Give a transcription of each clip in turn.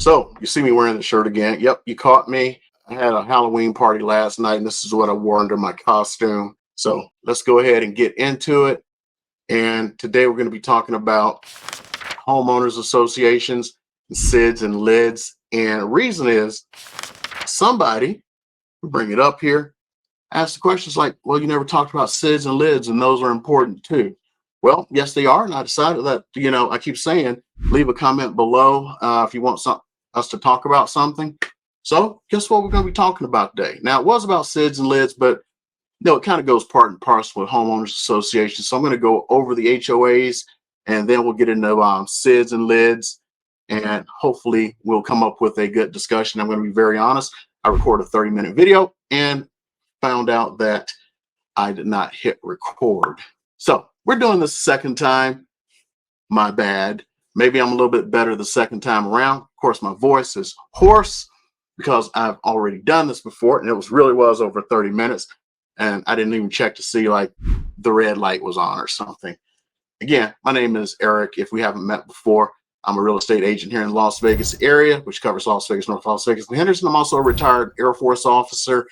So you see me wearing the shirt again. Yep, you caught me. I had a Halloween party last night, and this is what I wore under my costume. So let's go ahead and get into it. And today we're going to be talking about homeowners associations, SIDs and LIDs. And the reason is somebody, bring it up here, asked the questions like, well, you never talked about SIDs and LIDs, and those are important too. Well, yes, they are. And I decided that, I keep saying, leave a comment below if you want us to talk about something. So guess what we're going to be talking about today? Now, it was about SIDs and LIDs, but it kind of goes part and parcel with homeowners associations. So I'm going to go over the HOAs, and then we'll get into SIDs and LIDs, and hopefully we'll come up with a good discussion. I'm going to be very honest. I recorded a 30-minute video and found out that I did not hit record. So we're doing this second time. My bad. Maybe I'm a little bit better the second time around. Of course, my voice is hoarse because I've already done this before, and it really was over 30 minutes. And I didn't even check to see like the red light was on or something. Again, my name is Eric. If we haven't met before, I'm a real estate agent here in the Las Vegas area, which covers Las Vegas, North Las Vegas, and Henderson. I'm also a retired Air Force officer.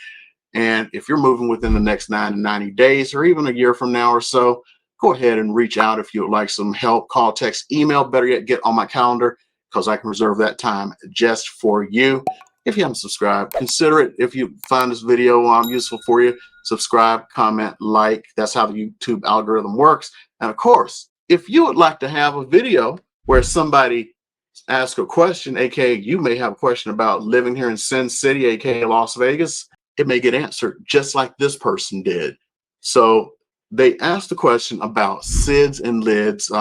And if you're moving within the next 9 to 90 days or even a year from now or so, go ahead and reach out if you would like some help. Call, text, email, better yet, get on my calendar because I can reserve that time just for you. If you haven't subscribed, consider it. If you find this video useful for you, subscribe, comment, like. That's how the YouTube algorithm works. And of course, if you would like to have a video where somebody asks a question, aka you may have a question about living here in Sin City, aka Las Vegas, it may get answered just like this person did. So they asked a question about SIDs and LIDs.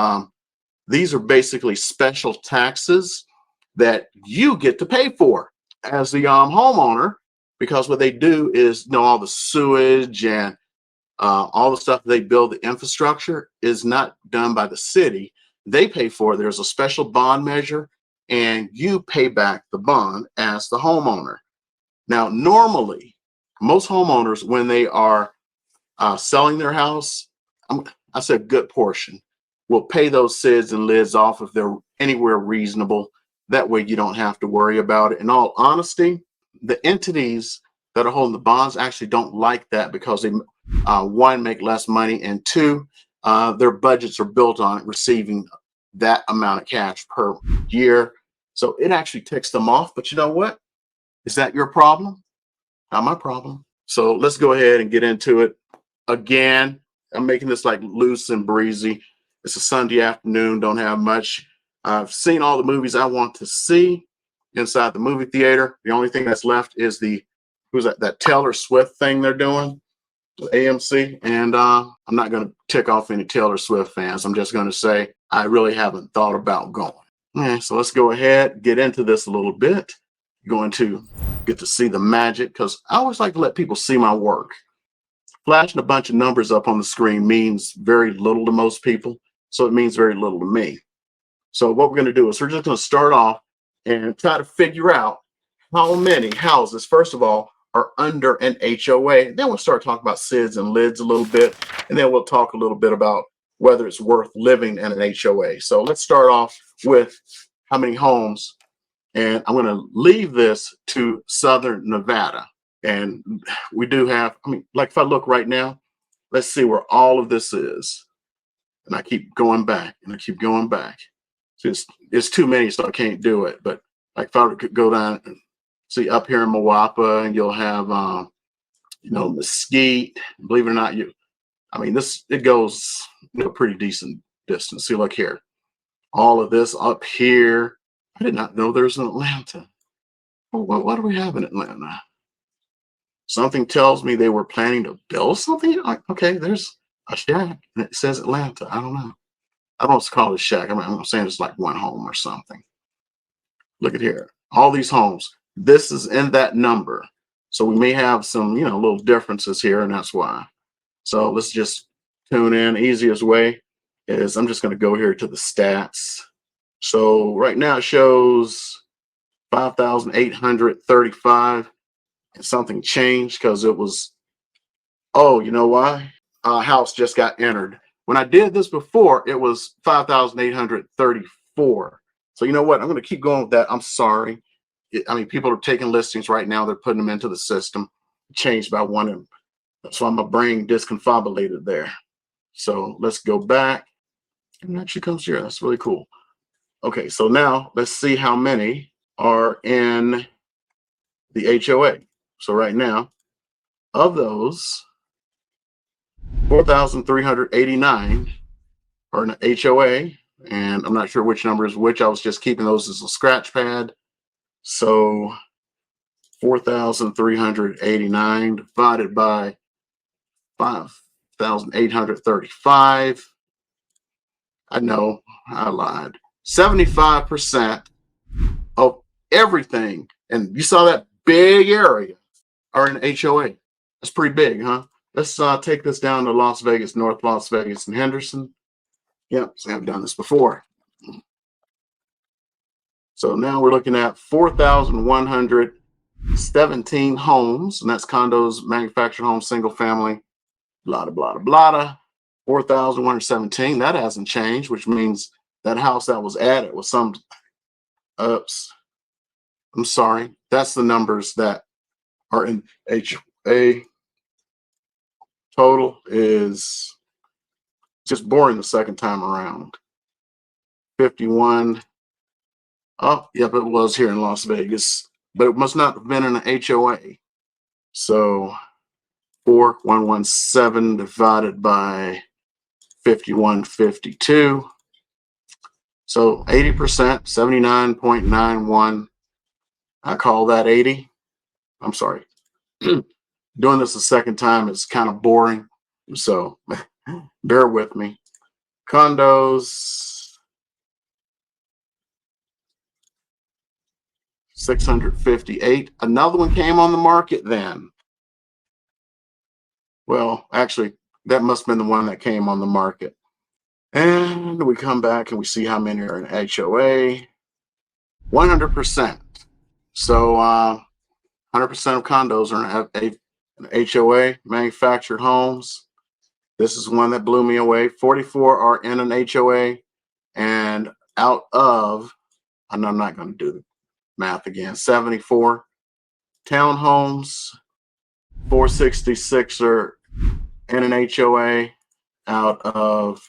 These are basically special taxes that you get to pay for as the homeowner, because what they do is, all the sewage and all the stuff they build, the infrastructure is not done by the city. They pay for it. There's a special bond measure, and you pay back the bond as the homeowner. Now, normally, most homeowners, when they are selling their house, I said a good portion, will pay those SIDs and LIDs off if they're anywhere reasonable. That way you don't have to worry about it. In all honesty, the entities that are holding the bonds actually don't like that because they, one, make less money, and two, their budgets are built on receiving that amount of cash per year. So it actually ticks them off. But you know what? Is that your problem? Not my problem. So let's go ahead and get into it. Again, I'm making this like loose and breezy. It's a Sunday afternoon, don't have much. I've seen all the movies I want to see inside the movie theater. The only thing that's left is that Taylor Swift thing they're doing with AMC. And I'm not going to tick off any Taylor Swift fans. I'm just going to say I really haven't thought about going. Okay, so let's go ahead, get into this a little bit. Going to get to see the magic because I always like to let people see my work. Flashing a bunch of numbers up on the screen means very little to most people, so it means very little to me. So what we're going to do is we're just going to start off and try to figure out how many houses, first of all, are under an HOA. Then we'll start talking about SIDs and LIDs a little bit, and then we'll talk a little bit about whether it's worth living in an HOA. So let's start off with how many homes. And I'm going to leave this to Southern Nevada. And we do have, like if I look right now, let's see where all of this is. And I keep going back and I keep going back. So it's too many, so I can't do it. But like if I could go down and see up here in Moapa, and you'll have, Mesquite. Believe it or not, it goes pretty decent distance. See, look here. All of this up here. I did not know there's an Atlanta. What do we have in Atlanta? Something tells me they were planning to build something. Okay, there's a shack and it says Atlanta. I don't know. I don't know what's called a shack. I'm saying it's like one home or something. Look at here. All these homes. This is in that number. So we may have some, little differences here, and that's why. So let's just tune in. Easiest way is I'm just going to go here to the stats. So right now it shows 5,835 and something changed because it was, you know why? House just got entered. When I did this before, it was 5,834. So you know what? I'm going to keep going with that. I'm sorry. I mean, people are taking listings right now. They're putting them into the system. Changed by one, and that's why my brain disconfabulated there. So let's go back. And it actually comes here. That's really cool. Okay, so now let's see how many are in the HOA. So right now, of those, 4,389 are in the HOA, and I'm not sure which number is which. I was just keeping those as a scratch pad. So 4,389 divided by 5,835. I know, I lied. 75% of everything, and you saw that big area, are in HOA. That's pretty big, huh? Let's take this down to Las Vegas, North Las Vegas, and Henderson. Yep, so I've done this before. So now we're looking at 4,117 homes, and that's condos, manufactured homes, single family, blah, blah, blah, blah. 4,117. That hasn't changed, which means that house that was added was some. Oops. I'm sorry. That's the numbers that are in HOA. Total is just boring the second time around. 51. Oh, yep, it was here in Las Vegas, but it must not have been in an HOA. So 4,117 divided by 5152. So 80%, 79.91. I call that 80. I'm sorry. Doing this the second time is kind of boring. So bear with me. Condos, 658. Another one came on the market then. Well, actually, that must have been the one that came on the market. And we come back and we see how many are in HOA. 100%. So 100% of condos are in HOA, manufactured homes. This is one that blew me away. 44 are in an HOA, and out of, and I'm not going to do the math again, 74 townhomes, 466 are in an HOA out of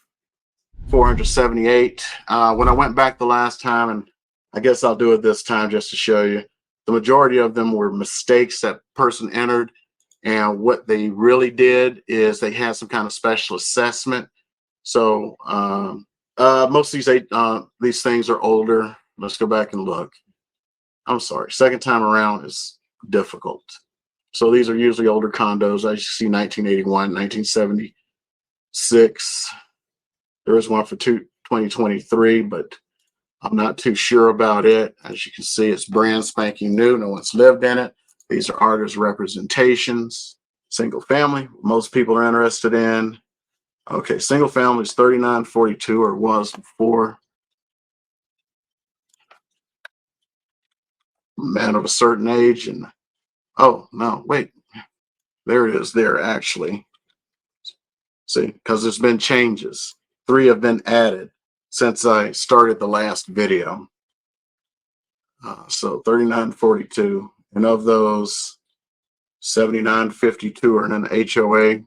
478. When I went back the last time, and I guess I'll do it this time just to show you, the majority of them were mistakes that person entered. And what they really did is they had some kind of special assessment. So most of these things are older. Let's go back and look. I'm sorry. Second time around is difficult. So these are usually older condos. As you see, 1981, 1976. There is one for 2023, but I'm not too sure about it. As you can see, it's brand spanking new. No one's lived in it. These are artist representations. Single family, most people are interested in. Okay, single family is 3942, or was before. Man of a certain age, and oh no, wait, there it is there actually. See, because there's been changes. 3 have been added since I started the last video. So 3942, and of those, 7952 are in an HOA,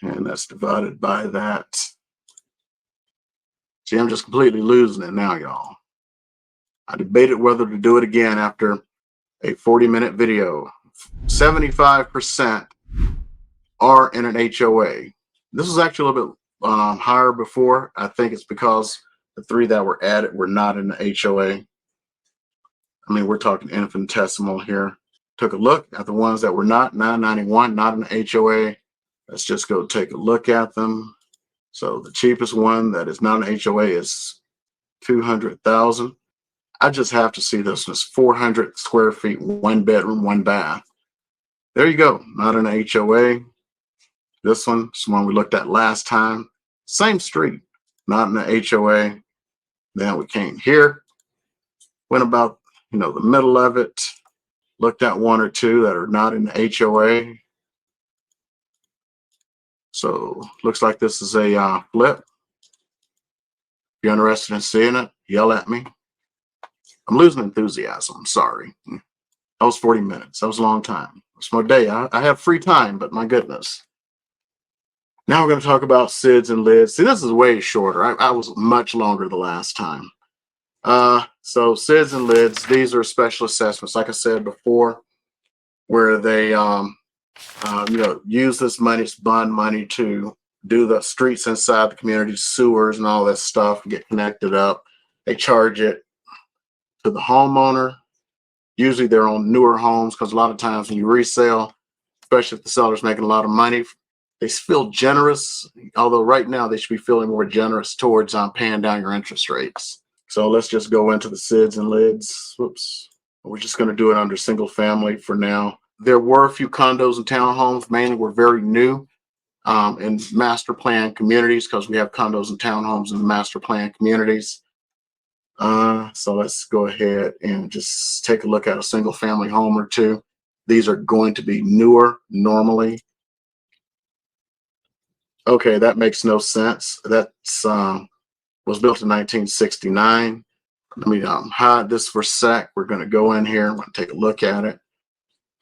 and that's divided by that. See, I'm just completely losing it now, y'all. I debated whether to do it again after a 40-minute video. 75% are in an HOA. This was actually a little bit higher before. I think it's because the 3 that were added were not in the HOA. I mean, we're talking infinitesimal here. Took a look at the ones that were not, 991, not in the HOA. Let's just go take a look at them. So the cheapest one that is not an HOA is 200,000. I just have to see this one. It's 400 square feet, 1 bedroom, 1 bath. There you go. Not an HOA. This one is one we looked at last time. Same street, not in the HOA. Then we came here, went about, the middle of it, looked at 1 or 2 that are not in the HOA. So looks like this is a flip. you're interested in seeing it, yell at me. I'm losing enthusiasm. I'm sorry. That was 40 minutes. That was a long time. It's my day. I have free time, but my goodness. Now we're going to talk about SIDS and LIDs. See, this is way shorter. I was much longer the last time. So SIDS and LIDs, these are special assessments, like I said before, where they use this money, it's bond money, to do the streets inside the community, sewers and all that stuff, get connected up. They charge it to the homeowner. Usually they're on newer homes, because a lot of times when you resell, especially if the seller's making a lot of money, they feel generous, although right now they should be feeling more generous towards paying down your interest rates. So let's just go into the SIDS and LIDs. Whoops. We're just going to do it under single family for now. There were a few condos and townhomes, mainly were very new in master plan communities, because we have condos and townhomes in the master plan communities. So let's go ahead and just take a look at a single family home or two. These are going to be newer normally. Okay, that makes no sense. That's was built in 1969. Let me hide this for a sec. We're going to go in here. I'm going to take a look at it.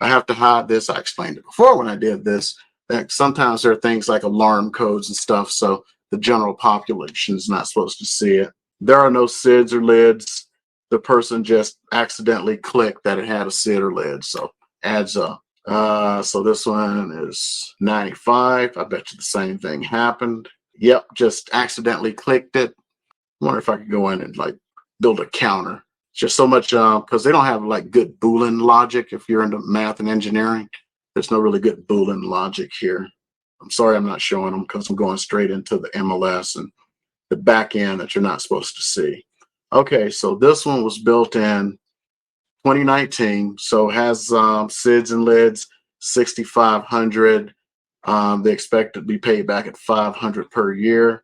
I have to hide this. I explained it before when I did this, that sometimes there are things like alarm codes and stuff, so the general population is not supposed to see it. There are no SIDs or LIDs. The person just accidentally clicked that it had a SID or LID, so adds up. So this one is 95. I bet you the same thing happened. Yep, just accidentally clicked it. I wonder if I could go in and like build a counter. It's just so much because they don't have like good Boolean logic. If you're into math and engineering, there's no really good Boolean logic here. I'm sorry I'm not showing them, because I'm going straight into the MLS and the back end that you're not supposed to see. Okay, so this one was built in 2019, so has SIDs and LIDs, 6,500. They expect to be paid back at 500 per year.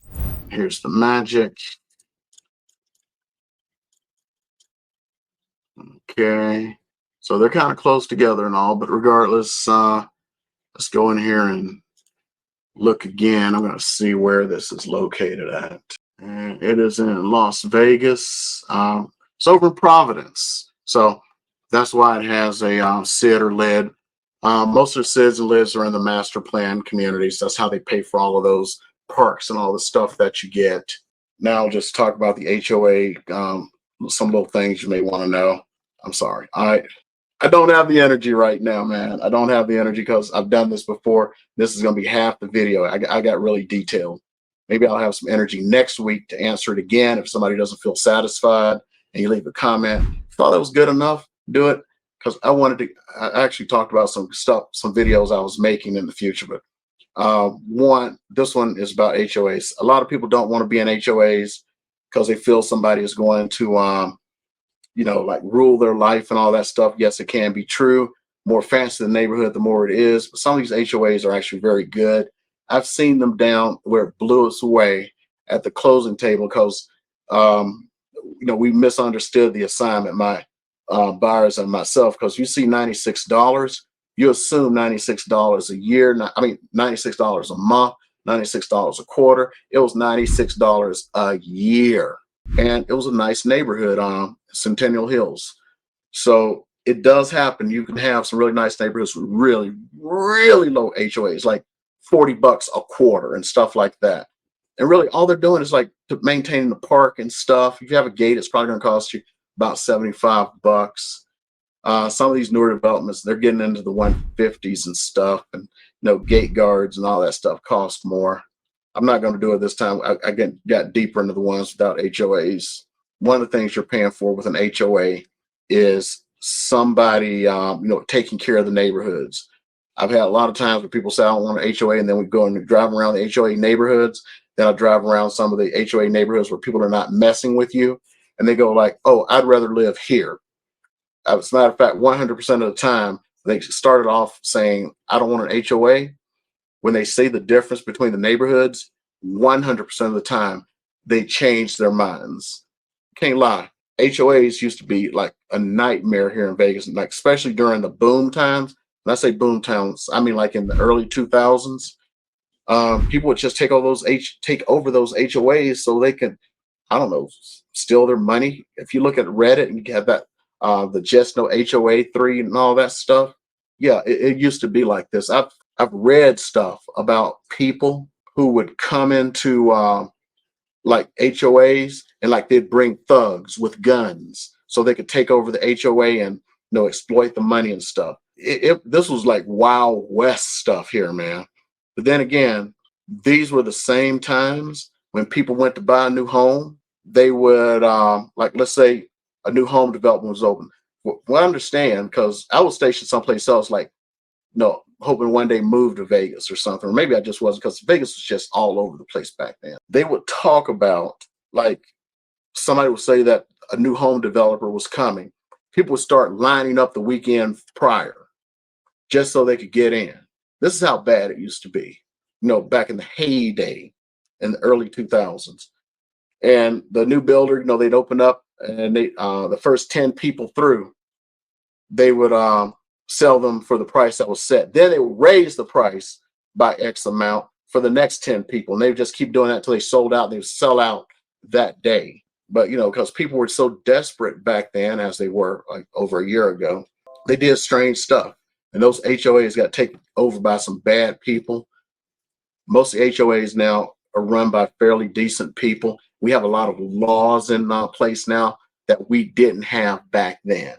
Here's the magic. Okay, so they're kind of close together and all, but regardless, let's go in here and look again. I'm going to see where this is located at. And it is in Las Vegas. It's over in Providence. So that's why it has a SID or LID. Most of the SIDs and LIDs are in the master plan communities. That's how they pay for all of those parks and all the stuff that you get. Now I'll just talk about the HOA, some little things you may want to know. I'm sorry. I don't have the energy right now, man. I don't have the energy because I've done this before. This is going to be half the video. I got really detailed. Maybe I'll have some energy next week to answer it again. If somebody doesn't feel satisfied and you leave a comment, thought that was good enough, do it. Because I actually talked about some stuff, some videos I was making in the future. But this one is about HOAs. A lot of people don't want to be in HOAs because they feel somebody is going to, like rule their life and all that stuff. Yes, it can be true. More fancy the neighborhood, the more it is. But some of these HOAs are actually very good. I've seen them down where it blew us away at the closing table because, we misunderstood the assignment, my buyers and myself, because you see $96, you assume $96 a year. $96 a month, $96 a quarter. It was $96 a year. And it was a nice neighborhood, Centennial Hills. So it does happen. You can have some really nice neighborhoods with really, really low HOAs, like $40 a quarter and stuff like that. And really all they're doing is like maintaining the park and stuff. If you have a gate, it's probably going to cost you about $75. Some of these newer developments, they're getting into the 150s and stuff, and gate guards and all that stuff cost more. I'm not going to do it this time. I got deeper into the ones without HOAs. One of the things you're paying for with an HOA is somebody, taking care of the neighborhoods. I've had a lot of times where people say, I don't want an HOA, and then we go and drive around the HOA neighborhoods. Then I'll drive around some of the HOA neighborhoods where people are not messing with you. And they go like, oh, I'd rather live here. As a matter of fact, 100% of the time, they started off saying, I don't want an HOA. When they see the difference between the neighborhoods, 100% of the time, they change their minds. Can't lie. HOAs used to be like a nightmare here in Vegas, like especially during the boom times. When I say boom times, I mean like in the early 2000s. People would just take over those HOAs so they can I don't know, steal their money. If you look at Reddit and you have that, the Just No HOA 3 and all that stuff, yeah, it used to be like this. I've read stuff about people who would come into like HOAs, and like they'd bring thugs with guns so they could take over the HOA and exploit the money and stuff. This was like Wild West stuff here, man. But then again, these were the same times when people went to buy a new home. They would like, let's say a new home development was open. Well, I understand, because I was stationed someplace else, like, hoping one day move to Vegas or something. Or maybe I just wasn't, because Vegas was just all over the place back then. They would talk about, like, somebody would say that a new home developer was coming. People would start lining up the weekend prior just so they could get in. This is how bad it used to be, back in the heyday in the early 2000s. And the new builder, they'd open up, and the first 10 people through, they would sell them for the price that was set. Then they would raise the price by X amount for the next 10 people. And they would just keep doing that until they sold out. They would sell out that day. But, because people were so desperate back then, as they were like over a year ago, they did strange stuff. And those HOAs got taken over by some bad people. Most of the HOAs now are run by fairly decent people. We have a lot of laws in place now that we didn't have back then.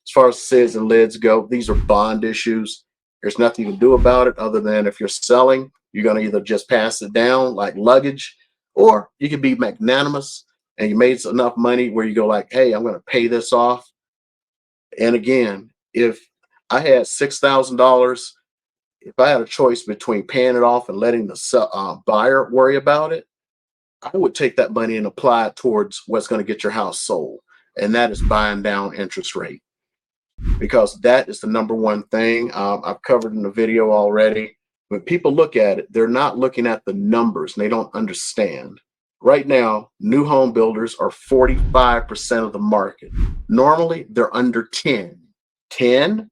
As far as SIDS and LIDs go, these are bond issues. There's nothing you can do about it other than, if you're selling, you're going to either just pass it down like luggage, or you can be magnanimous and you made enough money where you go like, hey, I'm going to pay this off. And again, if I had $6,000, if I had a choice between paying it off and letting the buyer worry about it, I would take that money and apply it towards what's going to get your house sold. And that is buying down interest rate, because that is the number one thing. I've covered in the video already. When people look at it, they're not looking at the numbers, and they don't understand. Right now, new home builders are 45% of the market. Normally, they're under 10. 10,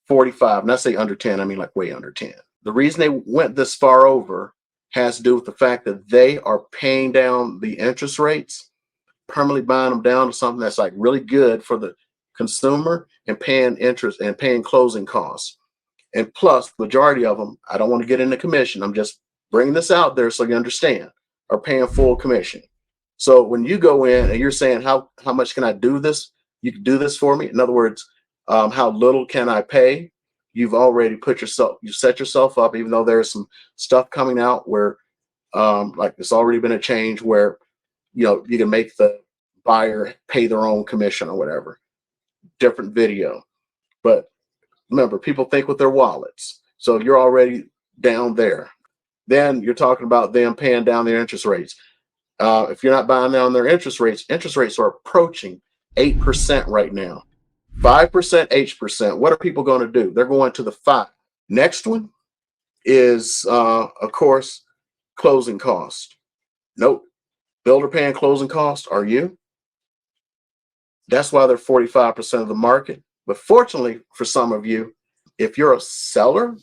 45. And I say under 10, I mean like way under 10. The reason they went this far over has to do with the fact that they are paying down the interest rates, permanently buying them down to something that's like really good for the consumer, and paying interest and paying closing costs. And plus, majority of them, I don't want to get into commission, I'm just bringing this out there so you understand, are paying full commission. So when you go in and you're saying, how much can I do this? You can do this for me. In other words, how little can I pay? You've already you set yourself up, even though there's some stuff coming out where like it's already been a change where, you can make the buyer pay their own commission or whatever. Different video. But remember, people think with their wallets. So you're already down there. Then you're talking about them paying down their interest rates. If you're not buying down their interest rates are approaching 8% right now. 5%, 8%. What are people going to do? They're going to the 5. Next one is, of course, closing cost. Nope. Builder paying closing cost. Are you? That's why they're 45% of the market. But fortunately for some of you, if you're a seller,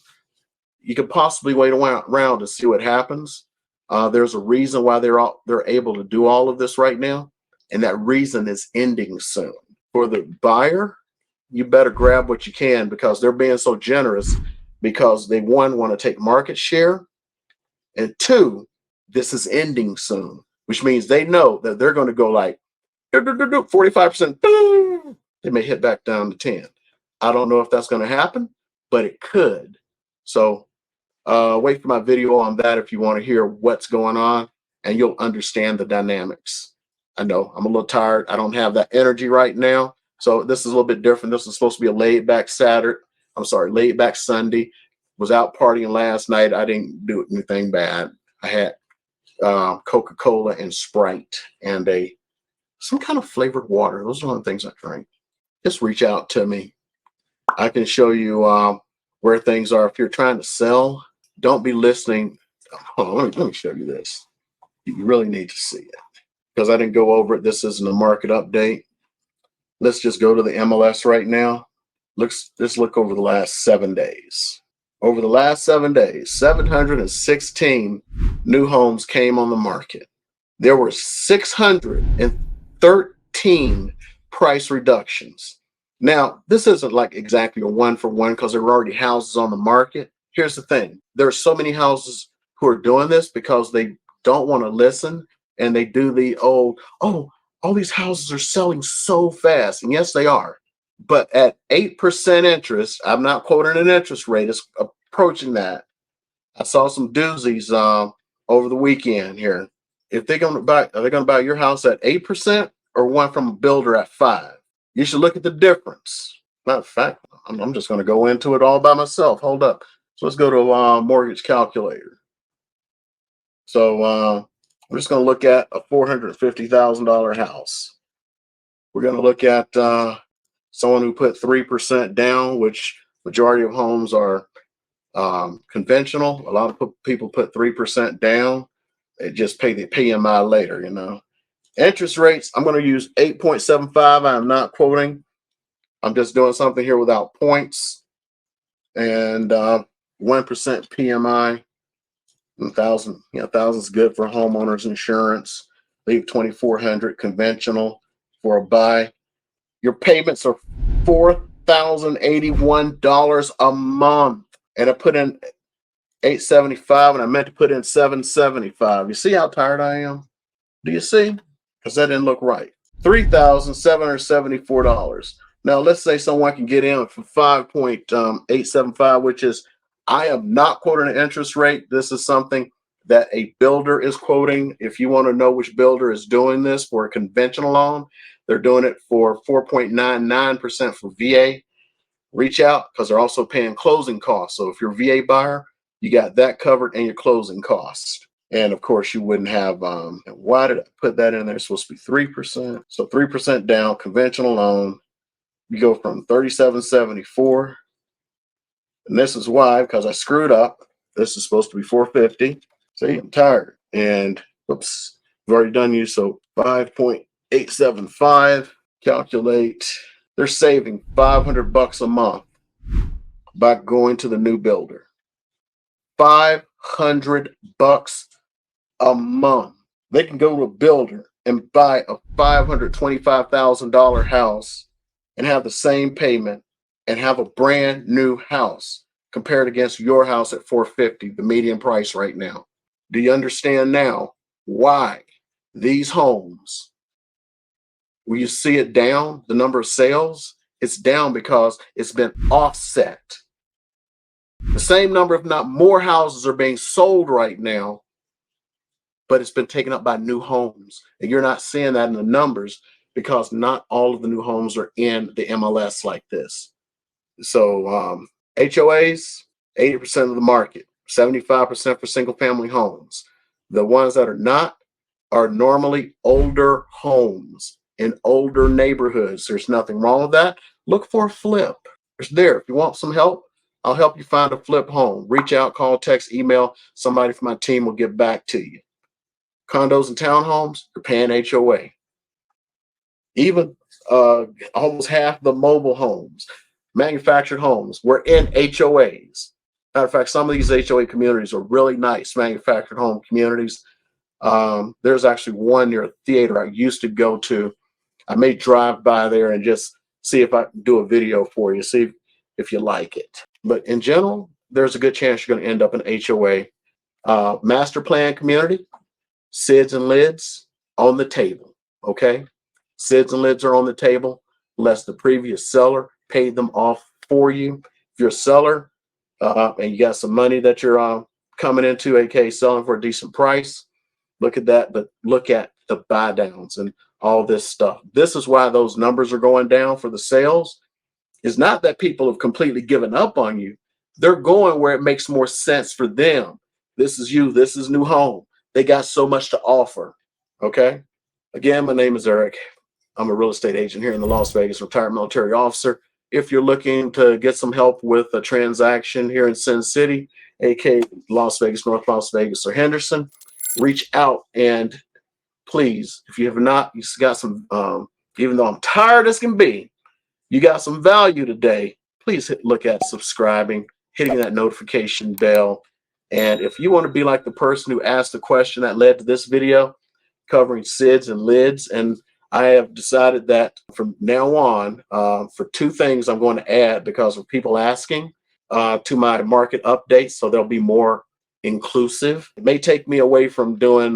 you could possibly wait around to see what happens. There's a reason why they're able to do all of this right now, and that reason is ending soon. For the buyer, you better grab what you can, because they're being so generous, because they, one, want to take market share, and two, this is ending soon, which means they know that they're going to go like 45%. They may hit back down to 10. I don't know if that's going to happen, but it could. So wait for my video on that if you want to hear what's going on, and you'll understand the dynamics. I know I'm a little tired. I don't have that energy right now. So this is a little bit different. This is supposed to be a laid back laid back Sunday. Was out partying last night. I didn't do anything bad. I had Coca-Cola and Sprite and some kind of flavored water. Those are one of the things I drink. Just reach out to me. I can show you where things are. If you're trying to sell, don't be listening. Hold on, let me show you this. You really need to see it, because I didn't go over it. This isn't a market update. Let's just go to the MLS right now. Let's look over the last 7 days. Over the last 7 days, 716 new homes came on the market. There were 613 price reductions. Now, this isn't like exactly a one for one because there are already houses on the market. Here's the thing. There are so many houses who are doing this because they don't want to listen, and they do the old, oh, all these houses are selling so fast. And yes, they are. But at 8% interest, I'm not quoting an interest rate, it's approaching that. I saw some doozies over the weekend here. If they're going to buy, are they going to buy your house at 8% or one from a builder at 5? You should look at the difference. Matter of fact, I'm just going to go into it all by myself. Hold up. So let's go to mortgage calculator. So we're just going to look at a $450,000 house. We're going to look at someone who put 3% down, which majority of homes are conventional. A lot of people put 3% down. They just pay the PMI later, you know. Interest rates, I'm going to use 8.75. I'm not quoting. I'm just doing something here without points. And 1% PMI. 1,000, you know, 1,000 is good for homeowners insurance. Leave 2,400 conventional for a buy. Your payments are $4,081 a month. And I put in 875 and I meant to put in 775. You see how tired I am? Do you see? Because that didn't look right. $3,774. Now let's say someone can get in for 5.875, which is, I am not quoting an interest rate. This is something that a builder is quoting. If you want to know which builder is doing this for a conventional loan, they're doing it for 4.99% for VA. Reach out because they're also paying closing costs. So if you're a VA buyer, you got that covered and your closing costs. And of course, you wouldn't have, why did I put that in there? It's supposed to be 3%. So 3% down, conventional loan. You go from 37.74. And this is why, because I screwed up. This is supposed to be 450. See, I'm tired. And oops, I've already done you. So 5.875, calculate. They're saving $500 a month by going to the new builder. $500 a month. They can go to a builder and buy a $525,000 house and have the same payment and have a brand new house compared against your house at $450, the median price right now. Do you understand now why these homes, when you see it down, the number of sales, it's down because it's been offset. The same number, if not more, houses are being sold right now, but it's been taken up by new homes. And you're not seeing that in the numbers because not all of the new homes are in the MLS like this. So HOAs, 80% of the market, 75% for single family homes. The ones that are not are normally older homes in older neighborhoods. There's nothing wrong with that. Look for a flip. It's there. If you want some help, I'll help you find a flip home. Reach out, call, text, email. Somebody from my team will get back to you. Condos and townhomes, you're paying HOA. Even almost half the mobile homes, manufactured homes, we're in HOAs. Matter of fact, some of these HOA communities are really nice manufactured home communities. There's actually one near a theater I used to go to. I may drive by there and just see if I can do a video for you, see if you like it. But in general, there's a good chance you're going to end up in HOA. Master plan community, SIDS and LIDs on the table, okay? SIDS and LIDs are on the table unless the previous seller paid them off for you. If you're a seller and you got some money that you're coming into, aka selling for a decent price, look at that, but look at the buy downs and all this stuff. This is why those numbers are going down for the sales. It's not that people have completely given up on you. They're going where it makes more sense for them. This is you. This is new home. They got so much to offer. Okay. Again, my name is Eric. I'm a real estate agent here in the Las Vegas, retired military officer. If you're looking to get some help with a transaction here in Sin City, aka Las Vegas, North Las Vegas, or Henderson, reach out. And please, if you have not, you got some, even though I'm tired as can be, you got some value today, please look at subscribing, hitting that notification bell. And if you want to be like the person who asked the question that led to this video, covering SIDS and LIDs. And I have decided that from now on, for two things I'm going to add because of people asking to my market updates. So they'll be more inclusive. It may take me away from doing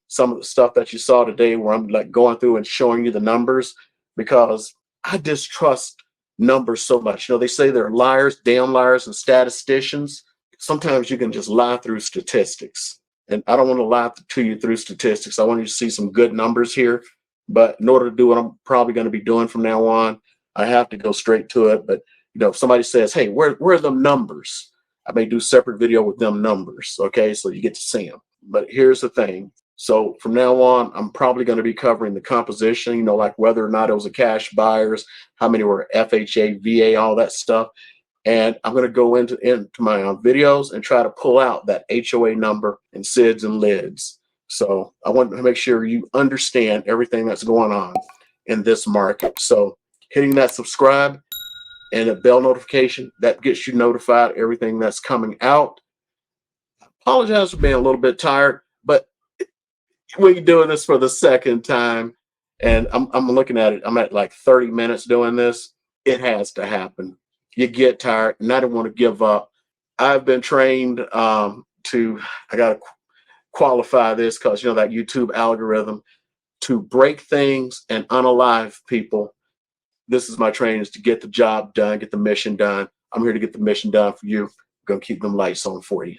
some of the stuff that you saw today where I'm like going through and showing you the numbers, because I distrust numbers so much. You know, they say they're liars, damn liars, and statisticians. Sometimes you can just lie through statistics. And I don't want to lie to you through statistics. I want you to see some good numbers here. But in order to do what I'm probably going to be doing from now on, I have to go straight to it. But you know, if somebody says, hey, where are them numbers? I may do separate video with them numbers. Okay, so you get to see them. But here's the thing. So from now on, I'm probably going to be covering the composition, you know, like whether or not it was a cash buyers, how many were FHA, VA, all that stuff. And I'm going to go into my videos and try to pull out that HOA number and SIDS and LIDs. So I want to make sure you understand everything that's going on in this market. So hitting that subscribe and a bell notification, that gets you notified everything that's coming out. I apologize for being a little bit tired, but we're doing this for the second time, and I'm looking at it. I'm at like 30 minutes doing this. It has to happen. You get tired, and I don't want to give up. I've been trained I got to qualify this because, you know, that YouTube algorithm to break things and unalive people. This is my training, is to get the job done, get the mission done. I'm here to get the mission done for you. I'm going to keep them lights on for you.